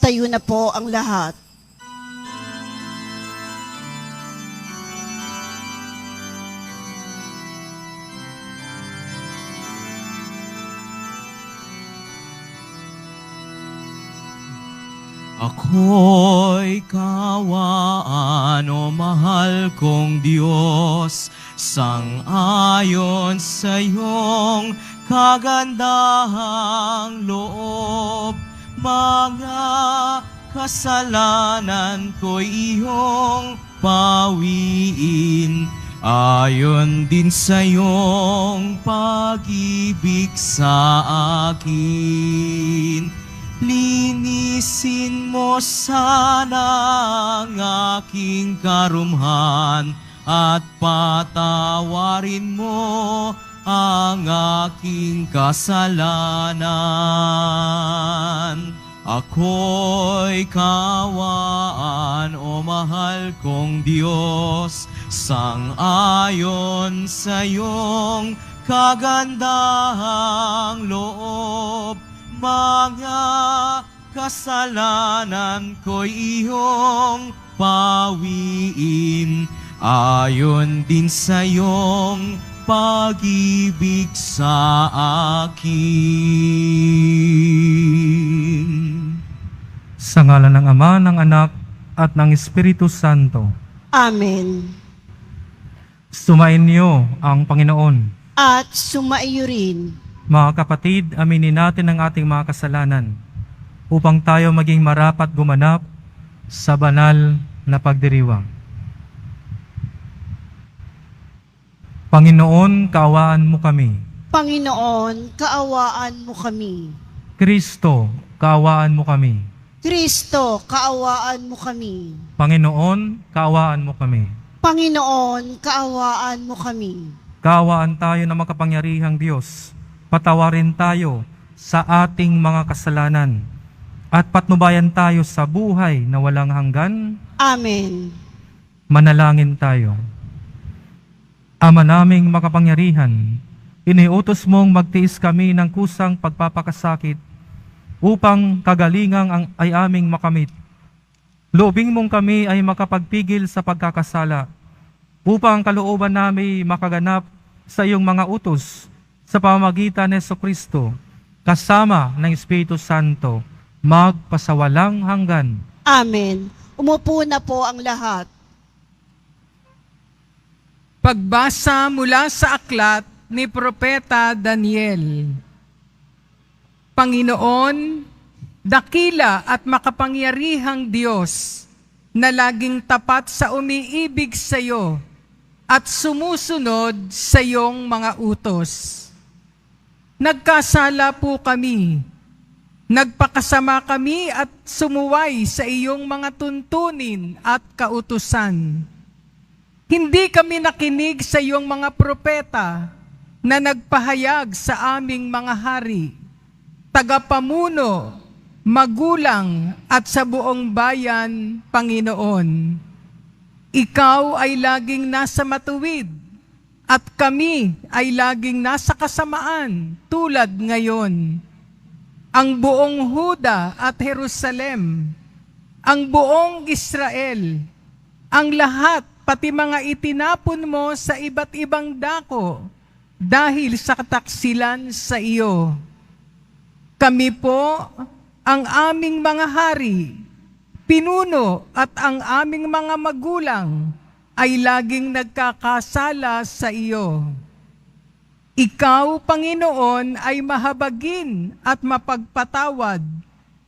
Tayo na po ang lahat. Ako'y kawaan, o mahal kong Diyos, sang-ayon sa iyong kagandahang loob. Mga kasalanan ko'y iyong pawiin, ayon din sa iyong pag-ibig sa akin. Linisin mo sana ang aking karumhan at patawarin mo ang aking kasalanan. Ako'y kawaan, o mahal kong Diyos, sang-ayon sa iyong kagandahang loob. Mga kasalanan ko'y iyong pawiin, ayon din sa iyong pag-ibig sa akin. Sa ngalan ng Ama, ng Anak, at ng Espiritu Santo. Amen. Sumainyo ang Panginoon. At sumaiyo rin. Mga kapatid, aminin natin ang ating mga kasalanan upang tayo maging marapat gumanap sa banal na pagdiriwang. Panginoon, kaawaan mo kami. Panginoon, kaawaan mo kami. Kristo, kaawaan mo kami. Kristo, kaawaan mo kami. Panginoon, kaawaan mo kami. Panginoon, kaawaan mo kami. Kaawaan tayo ng makapangyarihang Diyos. Patawarin tayo sa ating mga kasalanan at patnubayan tayo sa buhay na walang hanggan. Amen. Manalangin tayo. Ama naming makapangyarihan, iniutos mong magtiis kami ng kusang pagpapakasakit upang kagalingang ay aming makamit. Loobing mong kami ay makapagpigil sa pagkakasala upang kalooban namin makaganap sa iyong mga utos sa pamamagitan ni Jesucristo, kasama ng Espiritu Santo, magpasawalang hanggan. Amen. Umupo na po ang lahat. Pagbasa mula sa aklat ni Propeta Daniel. Panginoon, dakila at makapangyarihang Diyos, na laging tapat sa umiibig sa iyo at sumusunod sa iyong mga utos. Nagkasala po kami, nagpakasama kami at sumuway sa iyong mga tuntunin at kautusan. Hindi kami nakinig sa iyong mga propeta na nagpahayag sa aming mga hari, tagapamuno, magulang at sa buong bayan, Panginoon. Ikaw ay laging nasa matuwid at kami ay laging nasa kasamaan tulad ngayon. Ang buong Huda at Jerusalem, ang buong Israel, ang lahat pati mga itinapon mo sa iba't ibang dako dahil sa kataksilan sa iyo. Kami po, ang aming mga hari, pinuno at ang aming mga magulang ay laging nagkakasala sa iyo. Ikaw, Panginoon, ay mahabagin at mapagpatawad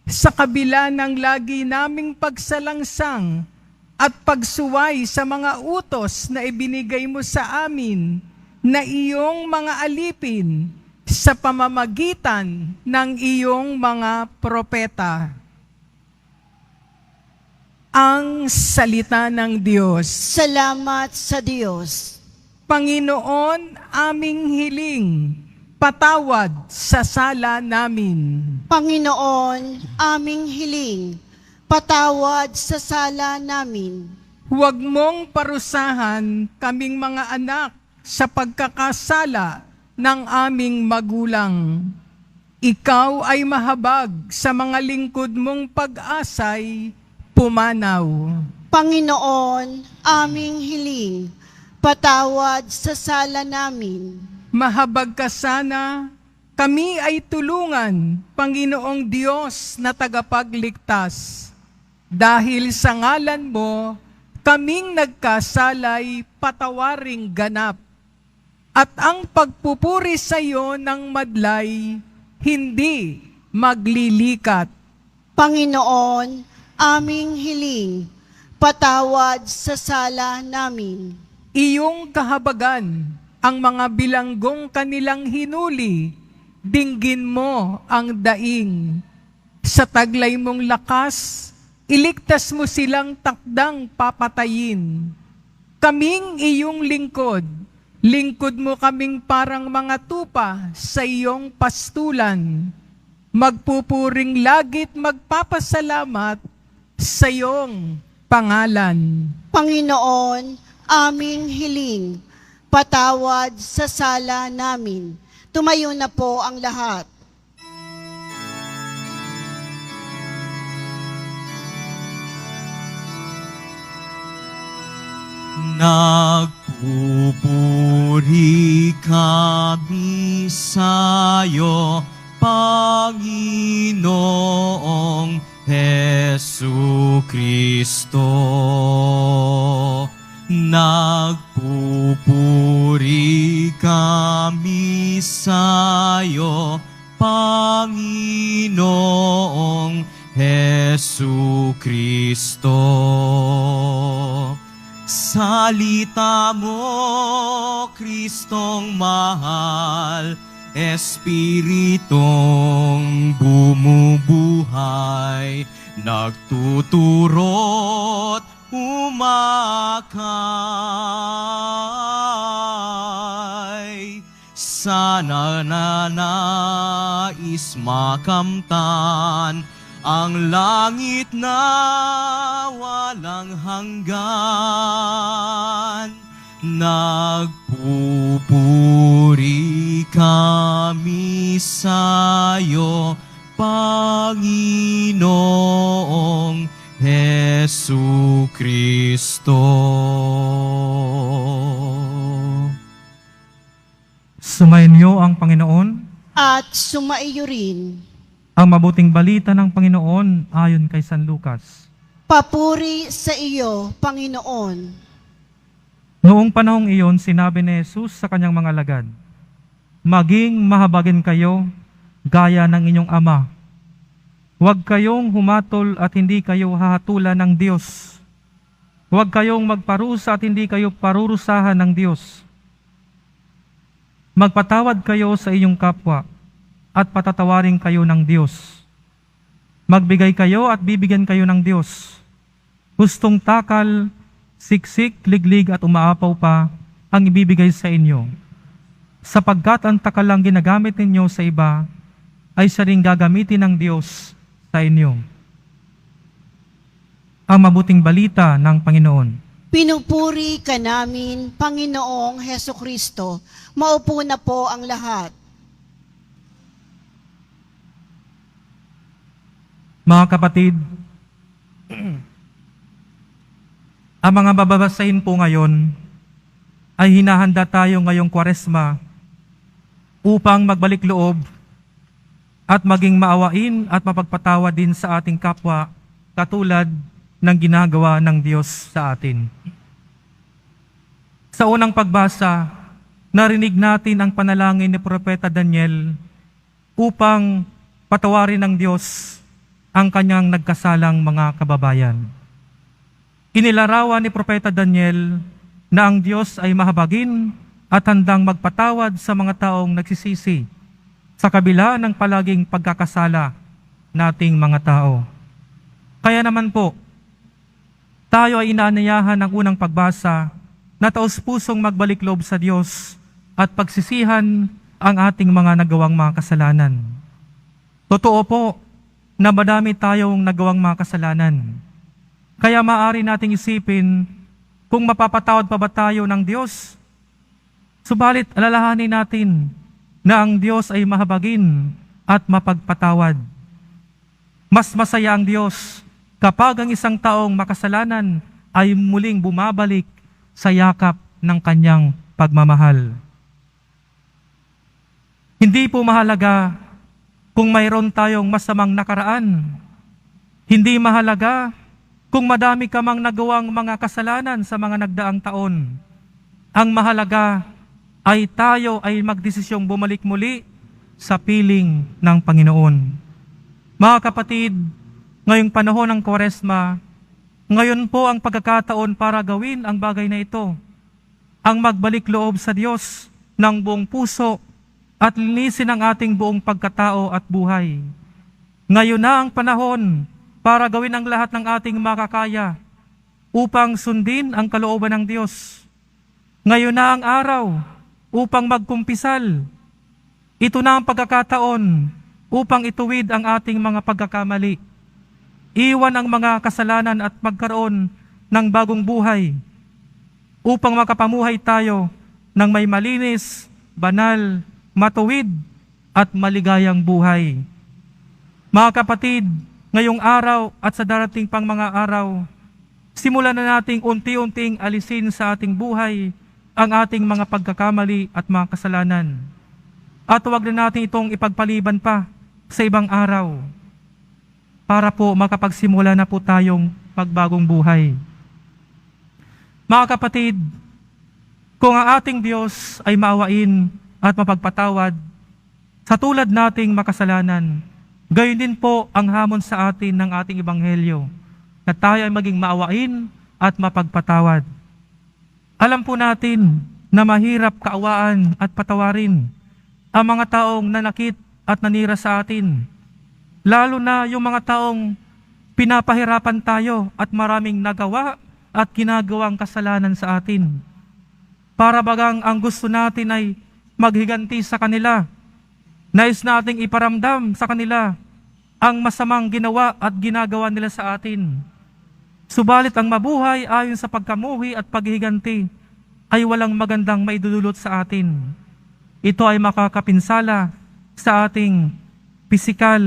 sa kabila ng lagi naming pagsalangsang at pagsuway sa mga utos na ibinigay mo sa amin na iyong mga alipin sa pamamagitan ng iyong mga propeta. Ang salita ng Diyos. Salamat sa Diyos. Panginoon, aming hiling, patawad sa sala namin. Panginoon, aming hiling, patawad sa sala namin. Huwag mong parusahan kaming mga anak sa pagkakasala ng aming magulang. ikaw ay mahabag sa mga lingkod mong pag-asay pumanaw. Panginoon, aming hiling, patawad sa sala namin. Mahabag ka sana, kami ay tulungan, Panginoong Diyos na tagapagligtas. Dahil sa ngalan mo, kaming nagkasalay patawaring ganap. At ang pagpupuri sa iyo ng madlay, hindi maglilikat. Panginoon, aming hiling, patawad sa sala namin. Iyong kahabagan, ang mga bilanggong kanilang hinuli, dinggin mo ang daing. Sa taglay mong lakas, iligtas mo silang takdang papatayin. Kaming iyong lingkod, lingkod mo kaming parang mga tupa sa iyong pastulan. Magpupuring lagit magpapasalamat sa iyong pangalan. Panginoon, aming hiling, patawad sa sala namin. Tumayo na po ang lahat. Nagpupuri kami sa'yo, Panginoong Hesu Kristo. Nagpupuri kami sa'yo, Panginoong Hesu Kristo. Salita mo, Kristong mahal, Espiritong bumubuhay, nagtuturo't umakay. Sana nanais makamtan ang langit na walang hanggan. Nagpupuri kami sa'yo, Panginoong Hesu Kristo. Sumainyo ang Panginoon. At sumaiyo rin. Ang mabuting balita ng Panginoon ayon kay San Lucas. Papuri sa iyo, Panginoon. Noong panahong iyon, sinabi ni Jesus sa kanyang mga alagad, maging mahabagin kayo gaya ng inyong ama. Huwag kayong humatol at hindi kayo hahatulan ng Diyos. Huwag kayong magparusa at hindi kayo parurusahan ng Diyos. Magpatawad kayo sa inyong kapwa at patatawarin kayo ng Diyos. Magbigay kayo at bibigyan kayo ng Diyos. Hustong takal, siksik, liglig at umaapaw pa ang ibibigay sa inyo. Sapagkat ang takalang ginagamit ninyo sa iba ay siya ring gagamitin ng Diyos sa inyo. Ang mabuting balita ng Panginoon. Pinupuri ka namin, Panginoong Heso Kristo. Maupo na po ang lahat. Mga kapatid, ang mga babasahin po ngayon ay hinahanda tayo ngayong Kwaresma upang magbalik loob at maging maawain at mapagpatawa din sa ating kapwa katulad ng ginagawa ng Diyos sa atin. Sa unang pagbasa, narinig natin ang panalangin ni Propeta Daniel upang patawarin ng Diyos ang kanyang nagkasalang mga kababayan. Inilarawan ni Propeta Daniel na ang Diyos ay mahabagin at handang magpatawad sa mga taong nagsisisi sa kabila ng palaging pagkakasala nating mga tao. Kaya naman po, tayo ay inaanyayahan ng unang pagbasa na taos-pusong magbalik loob sa Diyos at pagsisihan ang ating mga nagawang mga kasalanan. Totoo po na madami tayong nagawang mga kasalanan. Kaya maaari nating isipin kung mapapatawad pa ba tayo ng Diyos. Subalit alalahanin natin na ang Diyos ay mahabagin at mapagpatawad. Mas masaya ang Diyos kapag ang isang taong makasalanan ay muling bumabalik sa yakap ng kanyang pagmamahal. Hindi po mahalaga kung mayroon tayong masamang nakaraan. Hindi mahalaga kung madami ka mang nagawang mga kasalanan sa mga nagdaang taon. Ang mahalaga ay tayo ay magdesisyong bumalik muli sa piling ng Panginoon. Mga kapatid, ngayong panahon ng Kwaresma, ngayon po ang pagkakataon para gawin ang bagay na ito. Ang magbalik loob sa Diyos ng buong puso at linisin ang ating buong pagkatao at buhay. Ngayon na ang panahon para gawin ang lahat ng ating makakaya upang sundin ang kalooban ng Diyos. Ngayon na ang araw upang magkumpisal. Ito na ang pagkakataon upang ituwid ang ating mga pagkakamali. Iwan ang mga kasalanan at magkaroon ng bagong buhay upang makapamuhay tayo ng may malinis, banal, matuwid at maligayang buhay. Mga kapatid, ngayong araw at sa darating pang mga araw, simulan na nating unti-unting alisin sa ating buhay ang ating mga pagkakamali at mga kasalanan. At huwag na natin itong ipagpaliban pa sa ibang araw para po makapagsimula na po tayong magbagong buhay. Mga kapatid, kung ang ating Diyos ay maawain at mapagpatawad sa tulad nating makasalanan, gayon din po ang hamon sa atin ng ating ebanghelyo, na tayo ay maging maawain at mapagpatawad. Alam po natin na mahirap kaawaan at patawarin ang mga taong nanakit at nanira sa atin, lalo na yung mga taong pinapahirapan tayo at maraming nagawa at ginagawang kasalanan sa atin. Para bagang ang gusto natin ay maghiganti sa kanila. Nais nating iparamdam sa kanila ang masamang ginawa at ginagawa nila sa atin. Subalit ang mabuhay ayon sa pagkamuhi at paghiganti ay walang magandang maidudulot sa atin. Ito ay makakapinsala sa ating pisikal,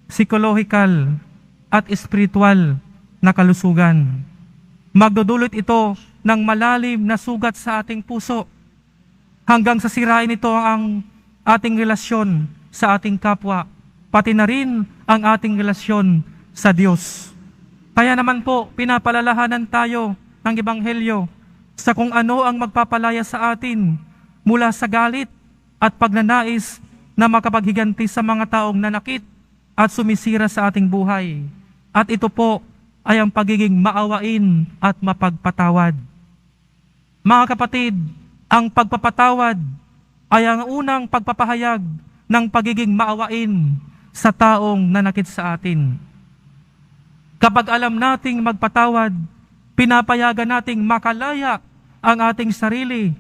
psikolohikal at espiritual na kalusugan. Magdudulot ito ng malalim na sugat sa ating puso hanggang sa sirain ito ang ating relasyon sa ating kapwa, pati na rin ang ating relasyon sa Diyos. Kaya naman po, pinapalalahanan tayo ng Ebanghelyo sa kung ano ang magpapalaya sa atin mula sa galit at pagnanais na makapaghiganti sa mga taong nanakit at sumisira sa ating buhay. At ito po ay ang pagiging maawain at mapagpatawad. Mga kapatid, ang pagpapatawad ay ang unang pagpapahayag ng pagiging maawain sa taong nanakit sa atin. Kapag alam nating magpatawad, pinapayagan nating makalaya ang ating sarili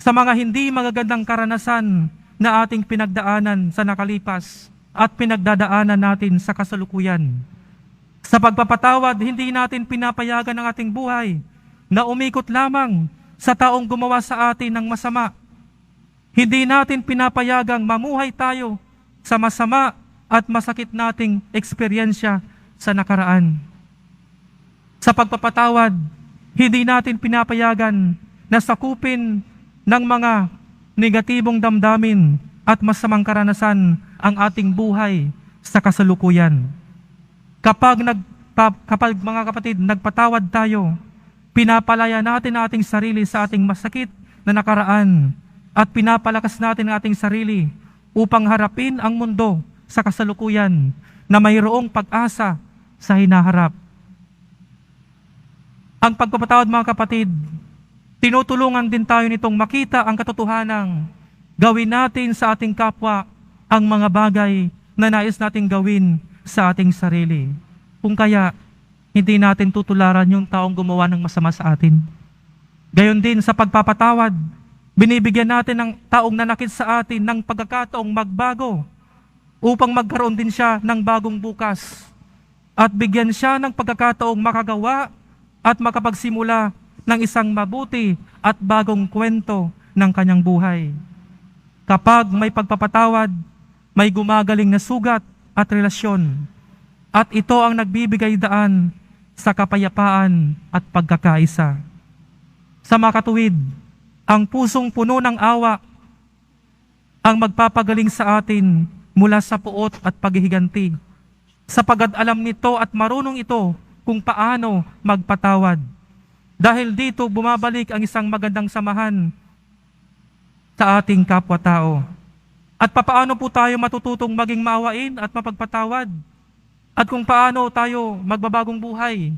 sa mga hindi magagandang karanasan na ating pinagdaanan sa nakalipas at pinagdadaanan natin sa kasalukuyan. Sa pagpapatawad, hindi natin pinapayagan ang ating buhay na umikot lamang sa taong gumawa sa atin ng masama. Hindi natin pinapayagang mamuhay tayo sa masama at masakit nating eksperyensya sa nakaraan. Sa pagpapatawad, hindi natin pinapayagan na sakupin ng mga negatibong damdamin at masamang karanasan ang ating buhay sa kasalukuyan. Kapag mga kapatid, nagpatawad tayo, pinapalaya natin ang ating sarili sa ating masakit na nakaraan at pinapalakas natin ang ating sarili upang harapin ang mundo sa kasalukuyan na mayroong pag-asa sa hinaharap. Ang pagpapatawad, mga kapatid, tinutulungan din tayo nitong makita ang katotohanang gawin natin sa ating kapwa ang mga bagay na nais nating gawin sa ating sarili. Kung kaya, hindi natin tutularan yung taong gumawa ng masama sa atin. Gayon din sa pagpapatawad, binibigyan natin ng taong nanakit sa atin ng pagkakataong magbago upang magkaroon din siya ng bagong bukas at bigyan siya ng pagkakataong makagawa at makapagsimula ng isang mabuti at bagong kwento ng kanyang buhay. Kapag may pagpapatawad, may gumagaling na sugat at relasyon. At ito ang nagbibigay daan sa kapayapaan at pagkakaisa. Sa makatuwid, ang pusong puno ng awa ang magpapagaling sa atin mula sa puot at paghihiganti. Sapagkat alam nito at marunong ito kung paano magpatawad. Dahil dito bumabalik ang isang magandang samahan sa ating kapwa-tao. At papaano po tayo matututong maging maawain at mapagpatawad? At kung paano tayo magbabagong buhay?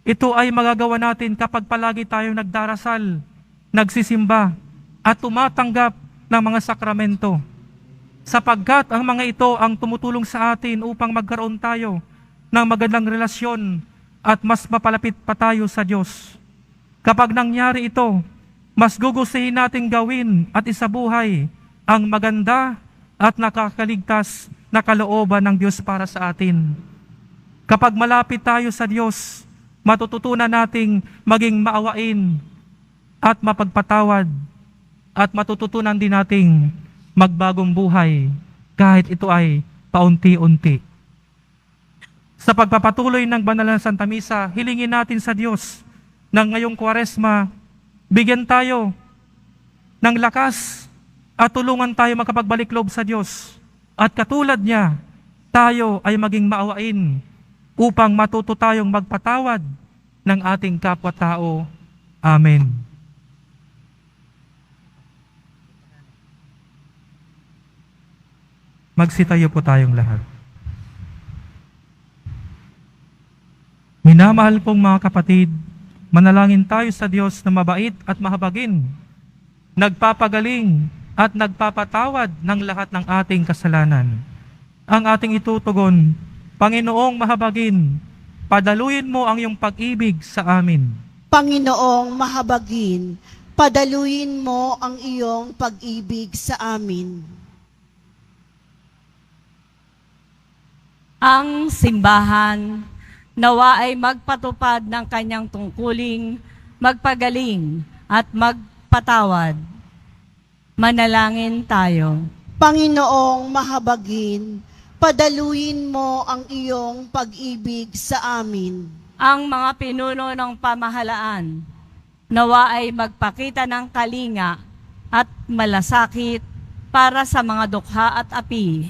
Ito ay magagawa natin kapag palagi tayong nagdarasal, nagsisimba, at tumatanggap ng mga sakramento. Sapagkat ang mga ito ang tumutulong sa atin upang magkaroon tayo ng magandang relasyon at mas mapalapit pa tayo sa Diyos. Kapag nangyari ito, mas gugustuhin natin gawin at isabuhay ang maganda at nakakaligtas na kalooban ng Diyos para sa atin. Kapag malapit tayo sa Diyos, matututunan nating maging maawain at mapagpatawad at matututunan din nating magbagong buhay kahit ito ay paunti-unti. Sa pagpapatuloy ng banal na Santa Misa, hilingin natin sa Diyos na ngayong Kwaresma, bigyan tayo ng lakas at tulungan tayo makapagbalik loob sa Diyos. At katulad niya, tayo ay maging maawain upang matuto tayong magpatawad ng ating kapwa-tao. Amen. Magsitayo po tayong lahat. Minamahal kong mga kapatid, manalangin tayo sa Diyos na mabait at mahabagin, nagpapagaling at nagpapatawad ng lahat ng ating kasalanan. Ang ating itutugon, Panginoong mahabagin, padaluyin mo ang iyong pag-ibig sa amin. Panginoong mahabagin, padaluyin mo ang iyong pag-ibig sa amin. Ang simbahan nawa ay magpatupad ng kanyang tungkuling, magpagaling at magpatawad. Manalangin tayo. Panginoong mahabagin, padaluyin mo ang iyong pag-ibig sa amin. Ang mga pinuno ng pamahalaan nawa ay magpakita ng kalinga at malasakit para sa mga dukha at api.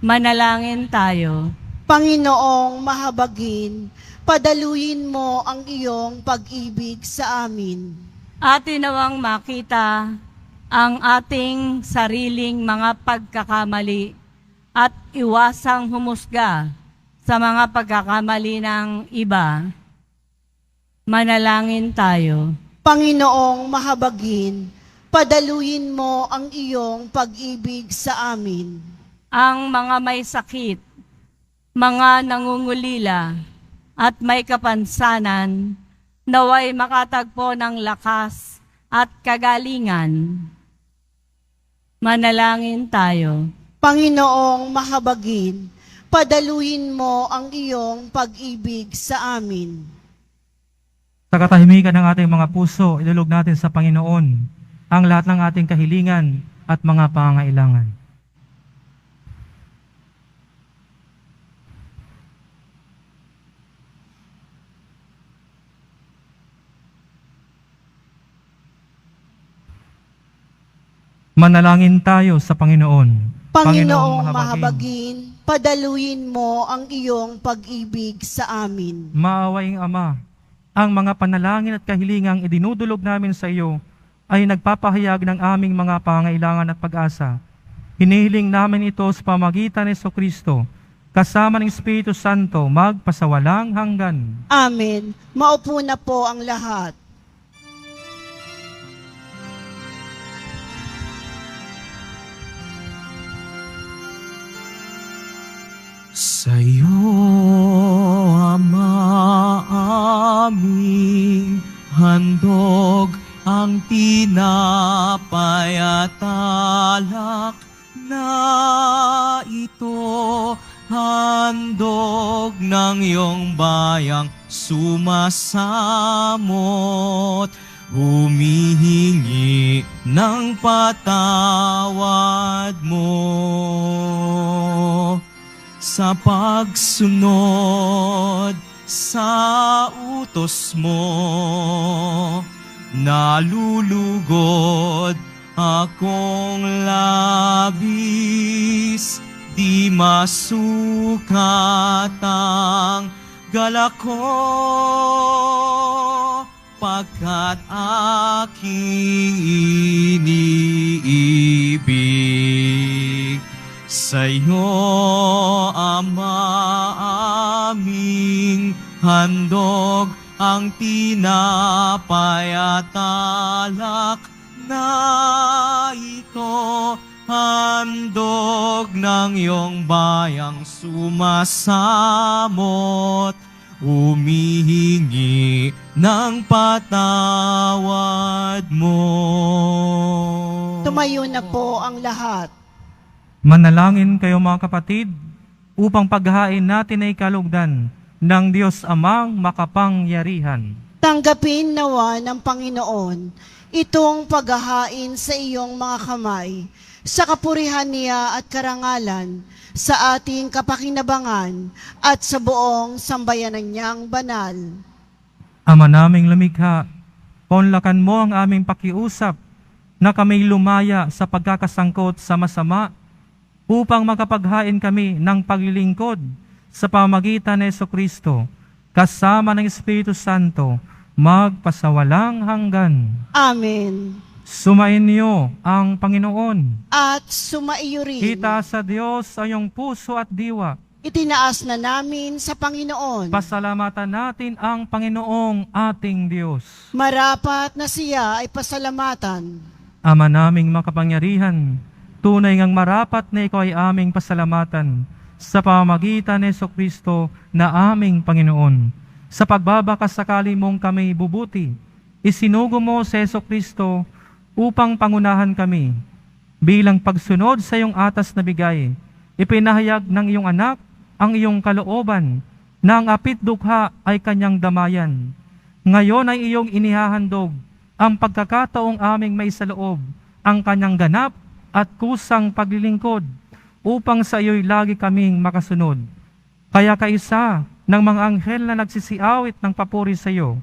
Manalangin tayo. Panginoong mahabagin, padaluyin mo ang iyong pag-ibig sa amin. Atin nawang makita ang ating sariling mga pagkakamali at iwasang humusga sa mga pagkakamali ng iba. Manalangin tayo. Panginoong mahabagin, padaluyin mo ang iyong pag-ibig sa amin. Ang mga may sakit, mga nangungulila, at may kapansanan, naway makatagpo ng lakas at kagalingan. Manalangin tayo. Panginoong mahabagin, padaluyin mo ang iyong pag-ibig sa amin. Sa katahimikan ng ating mga puso, ilulog natin sa Panginoon ang lahat ng ating kahilingan at mga pangangailangan. Manalangin tayo sa Panginoon. Panginoong mahabagin, padaluyin mo ang iyong pag-ibig sa amin. Maawaing Ama, ang mga panalangin at kahilingang idinudulog namin sa iyo ay nagpapahayag ng aming mga pangangailangan at pag-asa. Hinihiling namin ito sa pamagitan ni Jesucristo, kasama ng Espiritu Santo, magpasawalang hanggan. Amen. Maupo na po ang lahat. Sa'yo, Ama, aming handog ang tinapay at alak na ito, handog ng iyong bayang sumasamot humihingi ng patawad mo. Sa pagsunod sa utos mo, nalulugod akong labis, di masukat ang galak ko, pagkat aking iniibig. Sa'yo, Ama, aming handog ang tinapay at alak na ito, handog ng iyong bayang sumasamot, humihingi ng patawad mo. Tumayo na po ang lahat. Manalangin kayo mga kapatid, upang paghain natin ay kalugdan ng Diyos Amang makapangyarihan. Tanggapin nawa ng Panginoon itong paghahain sa iyong mga kamay, sa kapurihan niya at karangalan, sa ating kapakinabangan at sa buong sambayanan niyang banal. Ama naming lumikha, paunlakan mo ang aming pakiusap na kami lumaya sa pagkakasangkot sa masama, upang makapaghain kami ng paglilingkod sa pamagitan ni Jesucristo, kasama ng Espiritu Santo, magpasawalang hanggan. Amen. Sumainyo ang Panginoon. At sumaiyo rin. Itaas sa Diyos ang iyong puso at diwa. Itinaas na namin sa Panginoon. Pasalamatan natin ang Panginoong ating Diyos. Marapat na siya ay pasalamatan. Ama naming makapangyarihan, tunay ngang marapat na ikaw ay aming pasalamatan sa pamamagitan ni Jesucristo na aming Panginoon. Sa pagbabakasakali mong kami bubuti, isinugo mo sa Jesucristo upang pangunahan kami. Bilang pagsunod sa iyong atas na bigay, ipinahayag ng iyong anak ang iyong kalooban na ang apit dukha ay kanyang damayan. Ngayon ay iyong inihahandog ang pagkakataong aming maisaloob, ang kanyang ganap at kusang paglilingkod, upang sa iyo'y lagi kaming makasunod. Kaya kaisa ng mga anghel na nagsisiawit ng papuri sa iyo,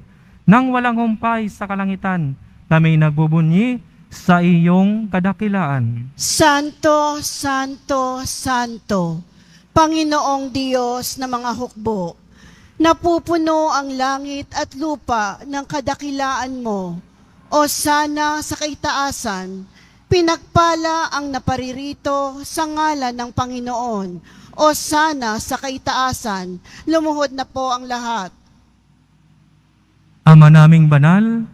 nang walang humpay sa kalangitan, kami nagbubunyi sa iyong kadakilaan. Santo, Santo, Santo, Panginoong Diyos na mga hukbo, napupuno ang langit at lupa ng kadakilaan mo. O sana sa kaitaasan, pinagpala ang naparirito sa ngalan ng Panginoon. O sana sa kaitaasan, lumuhod na po ang lahat. Ama naming banal,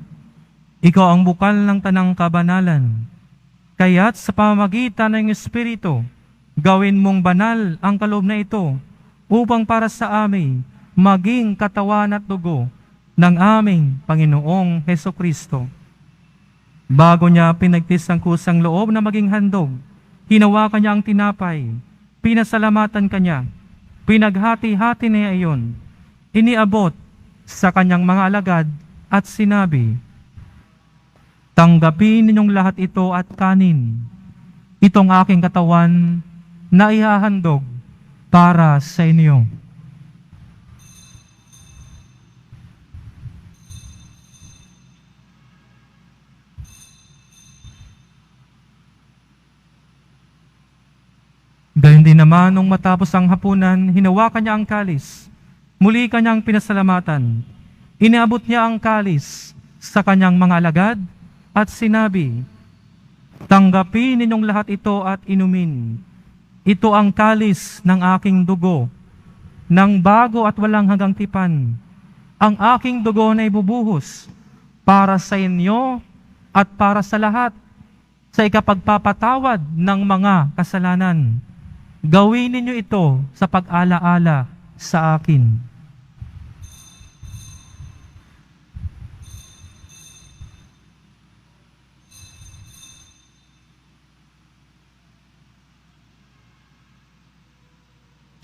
ikaw ang bukal ng tanang kabanalan. Kaya't sa pamamagitan ng Espiritu, gawin mong banal ang kaloob na ito, upang para sa amin maging katawan at dugo ng aming Panginoong Hesukristo. Bago niya pinagtis ang kusang loob na maging handog, hinawakan niya ang tinapay, pinasalamatan kanya, pinaghati-hati niya iyon, iniabot sa kanyang mga alagad at sinabi, "Tanggapin ninyong lahat ito at kanin. Itong aking katawan na ihahandog para sa inyo." Gayon din naman, nung matapos ang hapunan, hinawakan niya ang kalis. Muli kanyang pinasalamatan. Iniabot niya ang kalis sa kanyang mga alagad at sinabi, "Tanggapin ninyong lahat ito at inumin. Ito ang kalis ng aking dugo, ng bago at walang hanggang tipan. Ang aking dugo na ibubuhos para sa inyo at para sa lahat, sa ikapagpapatawad ng mga kasalanan. Gawin ninyo ito sa pag-alaala sa akin."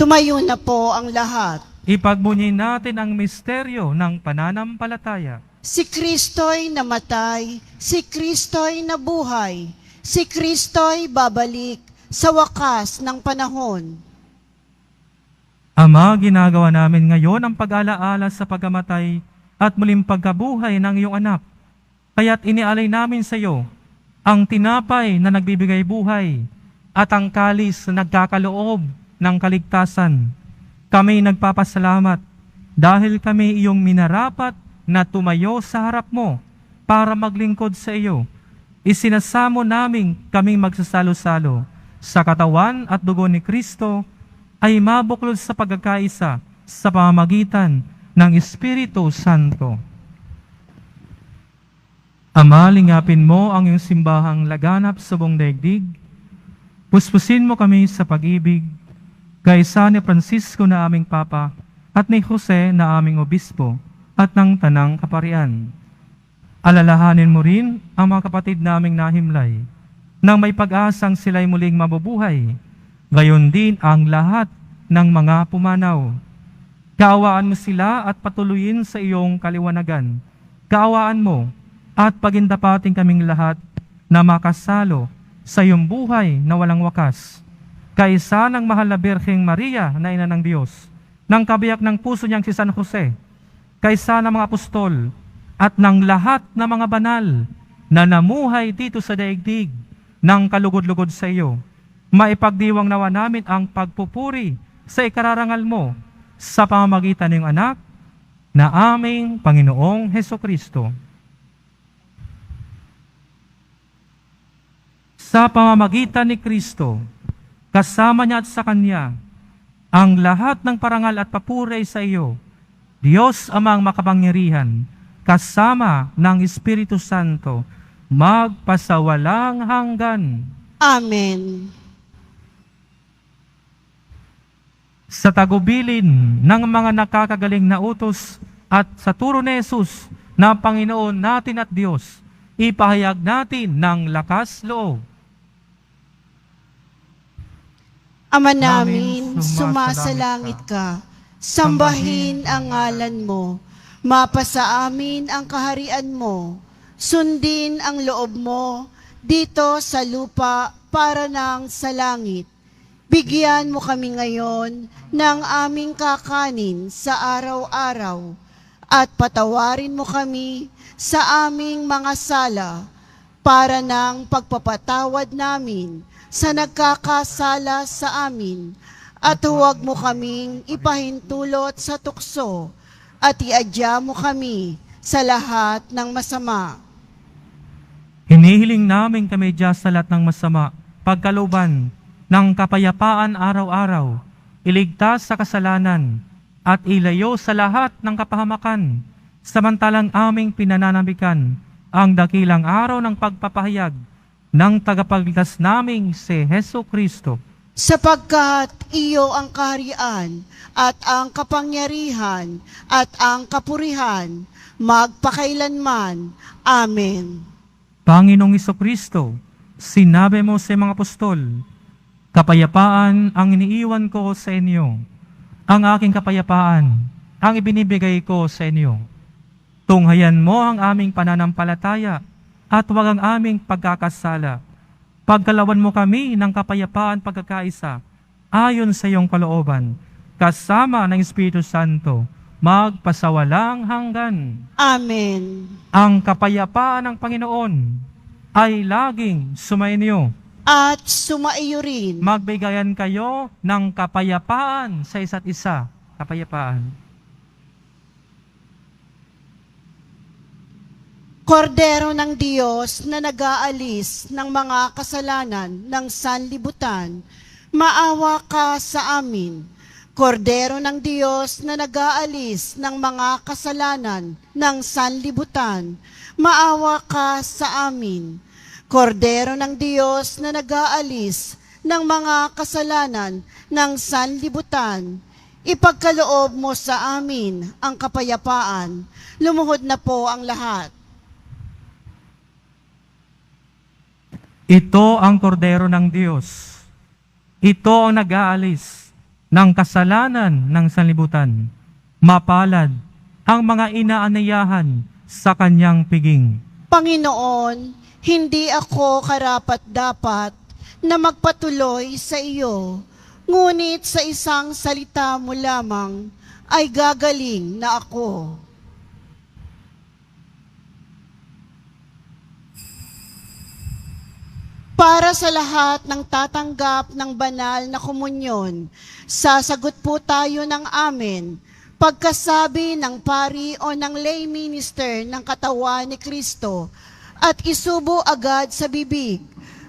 Tumayo na po ang lahat. Ipagbunyi natin ang misteryo ng pananampalataya. Si Kristo'y namatay, si Kristo'y nabuhay, si Kristo'y babalik sa wakas ng panahon. Ama, ginagawa namin ngayon ang pag-alaala sa pagkamatay at muling pagkabuhay ng iyong anak. Kaya't inialay namin sa iyo ang tinapay na nagbibigay buhay at ang kalis na nagkakaloob ng kaligtasan. Kami nagpapasalamat dahil kami iyong minarapat na tumayo sa harap mo para maglingkod sa iyo. Isinasamo namin kaming magsasalo-salo sa katawan at dugo ni Kristo ay mabuklod sa pagkakaisa sa pamamagitan ng Espiritu Santo. Ama, lingapin mo ang iyong simbahang laganap sa buong daigdig. Puspusin mo kami sa pag-ibig, kaysa ni Francisco na aming Papa at ni Jose na aming Obispo at ng Tanang Kaparian. Alalahanin mo rin ang mga kapatid naming nahimlay, nang may pag-asang sila'y muling mabubuhay, gayon din ang lahat ng mga pumanaw. Kaawaan mo sila at patuloyin sa iyong kaliwanagan. Kaawaan mo at pagindapating kaming lahat na makasalo sa iyong buhay na walang wakas. Kaisa ng mahal na Birheng Maria na ina ng Diyos, ng kabiyak ng puso niyang si San Jose, kaysa ng mga apostol at ng lahat ng mga banal na namuhay dito sa daigdig ng kalugod-lugod sa iyo, maipagdiwang nawa namin ang pagpupuri sa ikararangal mo sa pamamagitan ng anak na aming Panginoong Hesukristo. Sa pamamagitan ni Kristo, kasama niya at sa Kanya, ang lahat ng parangal at papuri sa iyo, Diyos Amang makapangyarihan, kasama ng Espiritu Santo, magpasawalang hanggan. Amen. Sa tagubilin ng mga nakakagaling na utos at sa turo ni Jesus na Panginoon natin at Diyos, ipahayag natin ng lakas loob. Ama namin, sumasalangit ka, sambahin ang ngalan mo, mapasa amin ang kaharian mo, sundin ang loob mo dito sa lupa para nang sa langit. Bigyan mo kami ngayon ng aming kakanin sa araw-araw at patawarin mo kami sa aming mga sala para nang pagpapatawad namin sa nagkakasala sa amin, at huwag mo kaming ipahintulot sa tukso, at iadya mo kami sa lahat ng masama. Hinihiling namin kami Diyos sa lahat ng masama, pagkalooban ng kapayapaan araw-araw, iligtas sa kasalanan, at ilayo sa lahat ng kapahamakan, samantalang aming pinananambikan ang dakilang araw ng pagpapahayag ng tagapagligtas naming si Hesu Kristo. Sapagkat iyo ang kaharian at ang kapangyarihan at ang kapurihan magpakailanman. Amen. Panginoong Kristo, sinabi mo sa mga apostol, kapayapaan ang iniiwan ko sa inyo. Ang aking kapayapaan ang ibinibigay ko sa inyo. Tunghayan mo ang aming pananampalataya at huwag ang aming pagkakasala. Pagkalawan mo kami ng kapayapaan pagkakaisa, ayon sa iyong kalooban, kasama ng Espiritu Santo, magpasawalang hanggan. Amen. Ang kapayapaan ng Panginoon ay laging sumainyo. At sumaiyo rin. Magbigayan kayo ng kapayapaan sa isa't isa. Kapayapaan. Kordero ng Diyos na nag-aalis ng mga kasalanan ng sanlibutan, maawa ka sa amin. Kordero ng Diyos na nag-aalis ng mga kasalanan ng sanlibutan, maawa ka sa amin. Kordero ng Diyos na nag-aalis ng mga kasalanan ng sanlibutan, ipagkaloob mo sa amin ang kapayapaan. Lumuhod na po ang lahat. Ito ang kordero ng Diyos. Ito ang nag-aalis ng kasalanan ng sanlibutan. Mapalad ang mga inaanayahan sa kanyang piging. Panginoon, hindi ako karapat-dapat na magpatuloy sa iyo, ngunit sa isang salita mo lamang ay gagaling na ako. Para sa lahat ng tatanggap ng banal na komunyon, sasagot po tayo ng amen pagkasabi ng pari o ng lay minister ng katawan ni Kristo at isubo agad sa bibig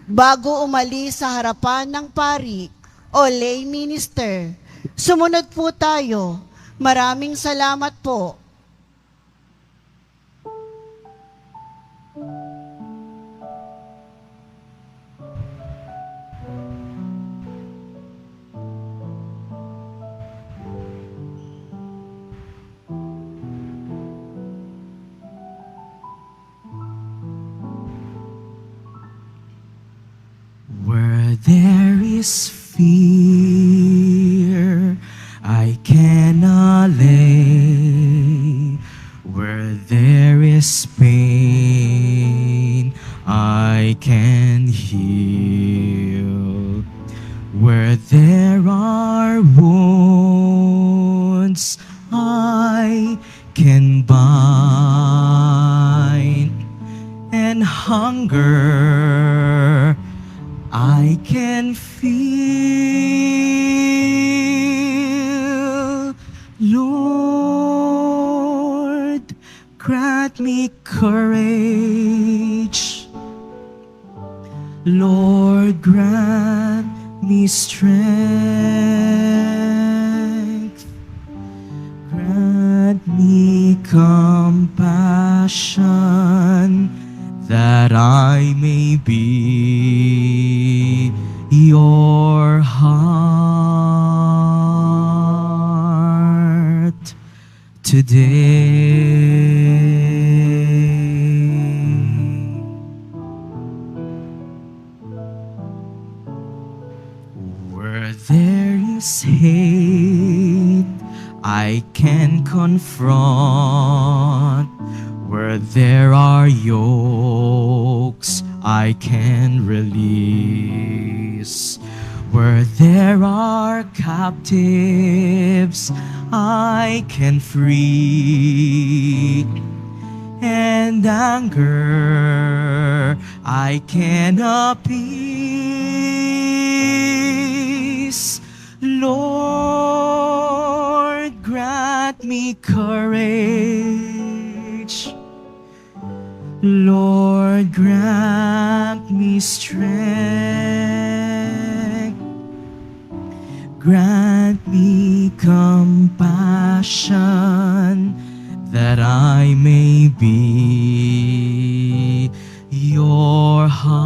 bago umalis sa harapan ng pari o lay minister. Sumunod po tayo. Maraming salamat po. Where there is fear, I cannot lay. Where there is pain, I can heal. Where there are wounds, I can bind. And hunger, I can feel. Lord, grant me courage. Lord, grant me strength. Grant me compassion that I may be your heart today. Where there is hate, I can confront. Where there are yokes, I can release. Where there are captives, I can free. And anger, I can appease. Lord, grant me courage. Lord, grant me strength. Grant me compassion that I may be your heart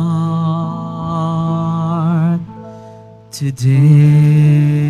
today.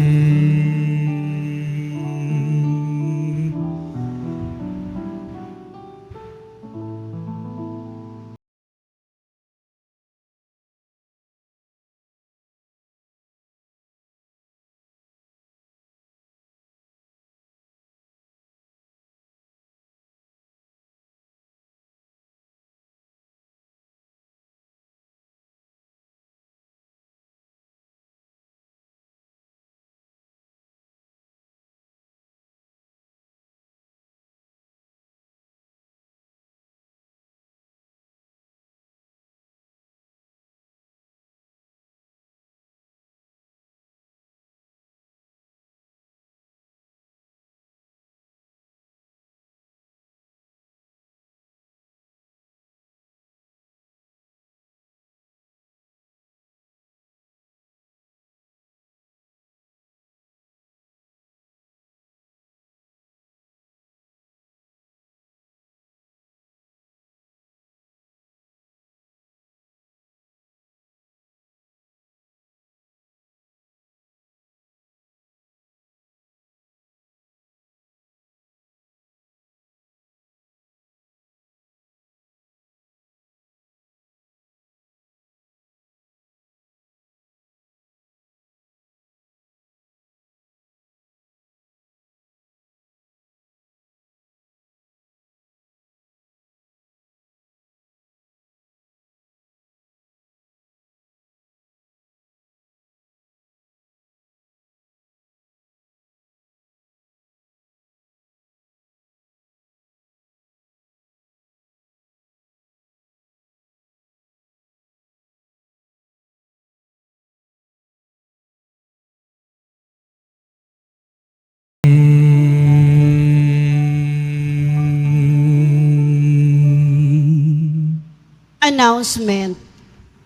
Announcement.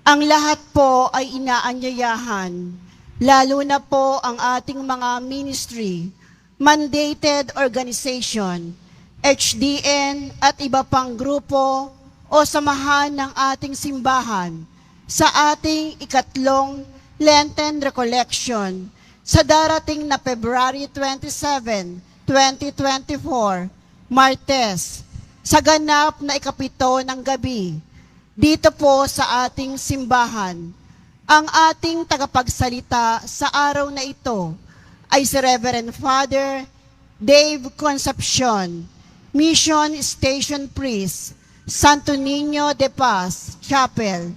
Ang lahat po ay inaanyayahan, lalo na po ang ating mga ministry, mandated organization, HDN at iba pang grupo o samahan ng ating simbahan sa ating ikatlong Lenten Recollection sa darating na February 27, 2024, Martes, sa ganap na ikapito ng gabi, dito po sa ating simbahan. Ang ating tagapagsalita sa araw na ito ay si Reverend Father Dave Concepcion, Mission Station Priest, Santo Niño de Paz Chapel,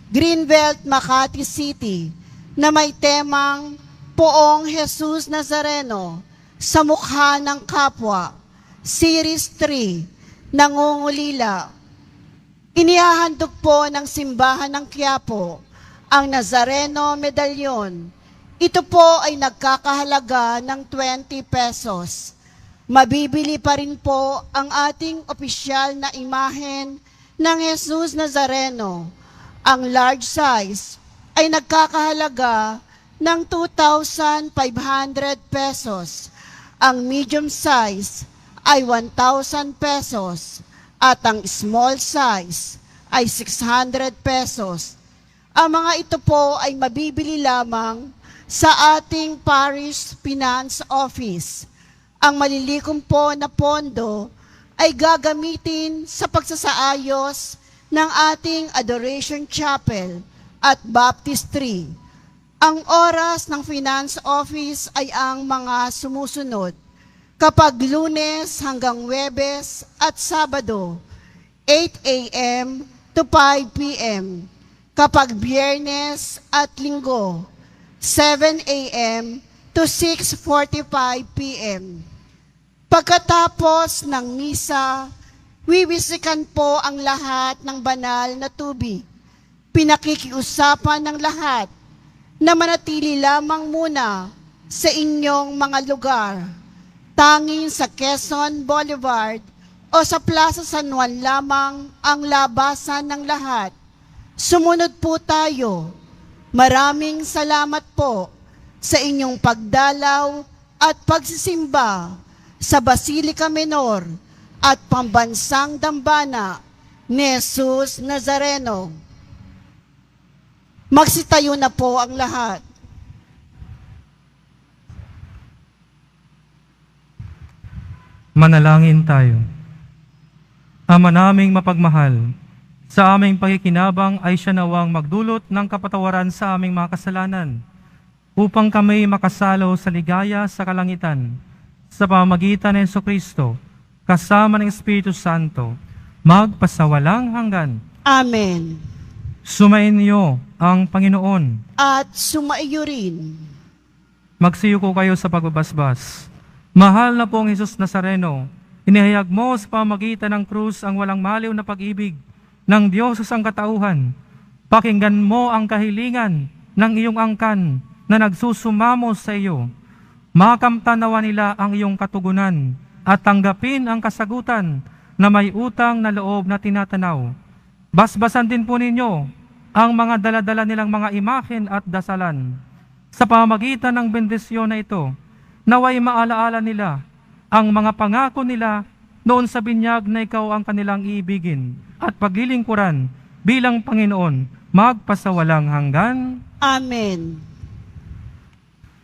Greenbelt, Makati City, na may temang Poong Jesus Nazareno sa mukha ng kapwa, Series 3, Nangungulila. Inihahandog po ng simbahan ng Quiapo ang Nazareno Medallion. Ito po ay nagkakahalaga ng 20 pesos. Mabibili pa rin po ang ating opisyal na imahen ng Jesus Nazareno. Ang large size ay nagkakahalaga ng 2,500 pesos. Ang medium size ay 1,000 pesos. At ang small size ay 600 pesos. Ang mga ito po ay mabibili lamang sa ating Parish Finance Office. Ang malilikom po na pondo ay gagamitin sa pagsasaayos ng ating Adoration Chapel at Baptistry. Ang oras ng Finance Office ay ang mga sumusunod. Kapag Lunes hanggang Huwebes at Sabado, 8 a.m. to 5 p.m. Kapag Biyernes at Linggo, 7 a.m. to 6:45 p.m. Pagkatapos ng misa, wiwisikan po ang lahat ng banal na tubig. Pinakikiusapan ng lahat na manatili lamang muna sa inyong mga lugar. Tanging sa Quezon Boulevard o sa Plaza San Juan lamang ang labasan ng lahat. Sumunod po tayo. Maraming salamat po sa inyong pagdalaw at pagsisimba sa Basilica Menor at Pambansang Dambana ni Jesus Nazareno. Magsitayo na po ang lahat. Manalangin tayo. Ama naming mapagmahal, sa aming pakikinabang ay siya nawang magdulot ng kapatawaran sa aming mga kasalanan, upang kami makasalo sa ligaya sa kalangitan, sa pamamagitan ng Jesucristo, kasama ng Espiritu Santo, magpasawalang hanggan. Amen. Sumainyo ang Panginoon. At sumaiyo rin. Magsiyuko kayo sa pagbabasbas. Mahal na pong Jesus Nazareno, inihayag mo sa pamamagitan ng krus ang walang maliw na pag-ibig ng Diyos sa sangkatauhan. Pakinggan mo ang kahilingan ng iyong angkan na nagsusumamo sa iyo. Makamtanawa nila ang iyong katugunan at tanggapin ang kasagutan na may utang na loob na tinatanaw. Basbasan din po ninyo ang mga daladala nilang mga imahen at dasalan. Sa pamamagitan ng bendisyon na ito, naway maalaala nila ang mga pangako nila noon sa binyag na ikaw ang kanilang iibigin at paglilingkuran bilang Panginoon, magpasawalang hanggan. Amen.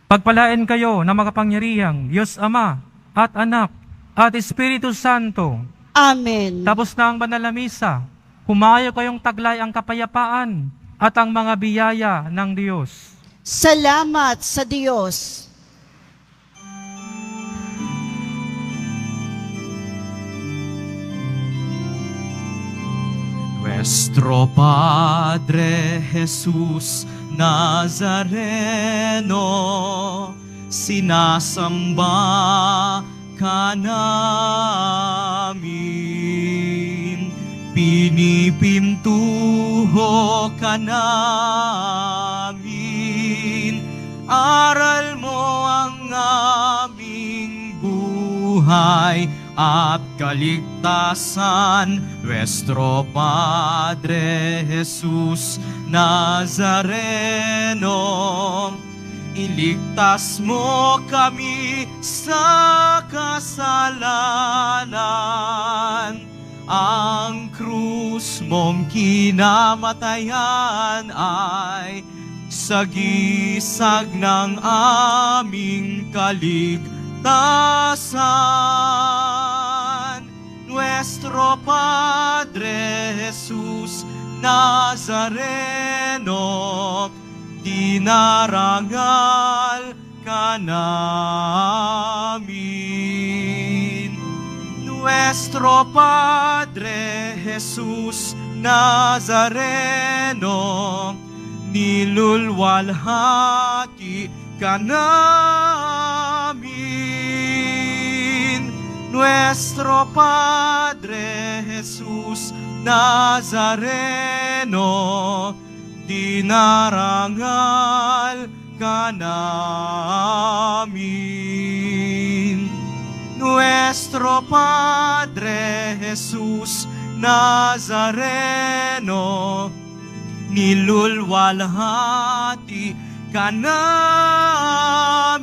Pagpalain kayo na makapangyarihang Diyos Ama at Anak at Espiritu Santo. Amen. Tapos na ang banal na misa, humayo kayong taglay ang kapayapaan at ang mga biyaya ng Diyos. Salamat sa Diyos. Nuestro Padre Jesús Nazareno, sinasamba ka namin, pinipintuho ka namin, aral mo ang aming buhay. buhay at kaligtasan, Nuestro Padre Jesus Nazareno. Iligtas mo kami sa kasalanan. Ang krus mong kinamatayan ay sagisag ng aming kaligtasan. Nuestro Padre Jesus Nazareno, dinarangal ka namin. Nuestro Padre Jesus Nazareno, nilulwalhati ka namin. Nuestro Padre Jesus Nazareno, dinarangal ka namin. Nuestro Padre Jesus Nazareno, nilulwalhati ka namin.